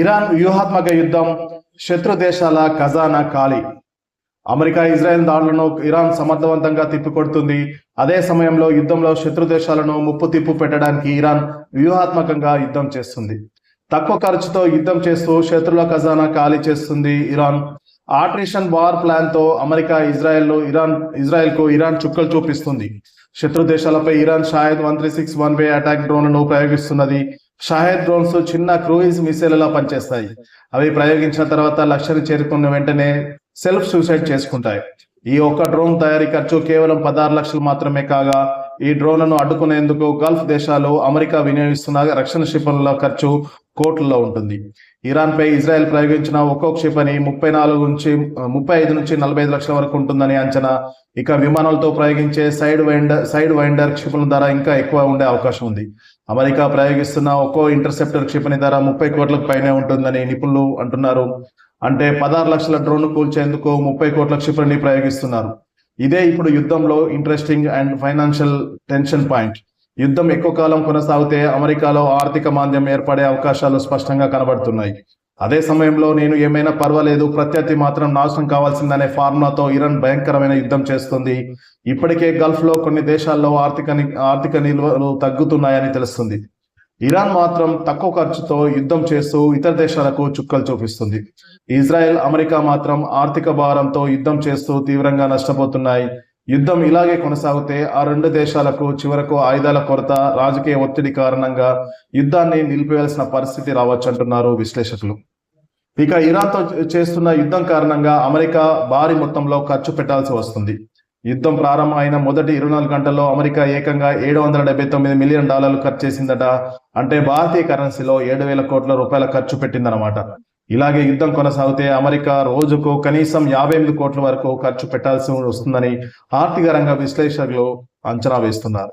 Iran వ్యూహాత్మక యుద్ధం, శత్రు దేశాల ఖజానా ఖాళీ. అమెరికా ఇజ్రాయెల్ దాడులను ఇరాన్ సమర్థవంతంగా తిప్పికొడుతుంది. అదే సమయంలో యుద్ధంలో శత్రు దేశాలను ముప్పు తిప్పు పెట్టడానికి ఇరాన్ వ్యూహాత్మకంగా యుద్ధం చేస్తుంది. తక్కువ ఖర్చుతో యుద్ధం చేస్తూ శత్రుల ఖజానా ఖాళీ చేస్తుంది ఇరాన్. ఆట్రిషన్ వార్ ప్లాన్ తో అమెరికా ఇజ్రాయెల్ కు ఇరాన్ చుక్కలు చూపిస్తుంది. శత్రు దేశాలపై Iran Shahed 136 one way attack డ్రోన్లను ప్రయోగిస్తున్నది. షాహెద్ డ్రోన్స్ చిన్న క్రూయిజ్ మిసైల్లా పనిచేస్తాయి. అవి ప్రయోగించిన తర్వాత లక్ష్యాన్ని చేరుకున్న వెంటనే సెల్ఫ్ సూసైడ్ చేసుకుంటాయి. ఈ ఒక్క డ్రోన్ తయారీ ఖర్చు కేవలం 16 లక్షలు మాత్రమే కాగా, ఈ డ్రోన్లను అడ్డుకునేందుకు గల్ఫ్ దేశాలు అమెరికా వినియోగిస్తున్న రక్షణ క్షిపణుల ఖర్చు కోట్లలో ఉంటుంది. ఇరాన్ పై ఇజ్రాయెల్ ప్రయోగించిన ఒక్కో క్షిపణి 35 నుంచి 45 లక్షల వరకు ఉంటుందని అంచనా. ఇక విమానాలతో ప్రయోగించే సైడ్ వైండర్ క్షిపణుల ధర ఇంకా ఎక్కువ ఉండే అవకాశం ఉంది. అమెరికా ప్రయోగిస్తున్న ఒక్కో ఇంటర్సెప్టర్ క్షిపణి ధర 30 కోట్లకు పైనే ఉంటుందని నిపుణులు అంటున్నారు. అంటే 16 లక్షల డ్రోన్ కూల్చేందుకు 30 కోట్ల క్షిపణిని ప్రయోగిస్తున్నారు. ఇదే ఇప్పుడు యుద్ధంలో interesting and financial tension point. యుద్ధం ఎక్కువ కాలం కొనసాగితే అమెరికాలో ఆర్థిక మాంద్యం ఏర్పడే అవకాశాలు స్పష్టంగా కనబడుతున్నాయి. అదే సమయంలో నేను ఏమైనా పర్వాలేదు, ప్రత్యర్థి మాత్రం నాశనం కావాల్సిందనే ఫార్ములాతో ఇరాన్ భయంకరమైన యుద్ధం చేస్తుంది. ఇప్పటికే గల్ఫ్ లో కొన్ని దేశాల్లో ఆర్థిక నిల్వలు తగ్గుతున్నాయని తెలుస్తుంది. ఇరాన్ మాత్రం తక్కువ ఖర్చుతో యుద్ధం చేస్తూ ఇతర దేశాలకు చుక్కలు చూపిస్తుంది. ఇజ్రాయెల్, అమెరికా మాత్రం ఆర్థిక భారంతో యుద్ధం చేస్తూ తీవ్రంగా నష్టపోతున్నాయి. యుద్ధం ఇలాగే కొనసాగితే ఆ రెండు దేశాలకు చివరకు ఆయుధాల కొరత, రాజకీయ ఒత్తిడి కారణంగా యుద్ధాన్ని నిలిపివేయాల్సిన పరిస్థితి రావచ్చంటున్నారు విశ్లేషకులు. ఇక ఇరాన్తో చేస్తున్న యుద్ధం కారణంగా అమెరికా భారీ మొత్తంలో ఖర్చు పెట్టాల్సి వస్తుంది. యుద్ధం ప్రారంభం అయిన మొదటి 24 గంటల్లో అమెరికా ఏకంగా $779 మిలియన్ ఖర్చు చేసిందట. అంటే భారతీయ కరెన్సీలో 7,000 కోట్ల రూపాయల ఖర్చు పెట్టిందన్నమాట. ఇలాగే యుద్ధం కొనసాగితే అమెరికా రోజుకు కనీసం 58 కోట్ల వరకు ఖర్చు పెట్టాల్సి వస్తుందని ఆర్థిక రంగ విశ్లేషకులు అంచనా వేస్తున్నారు.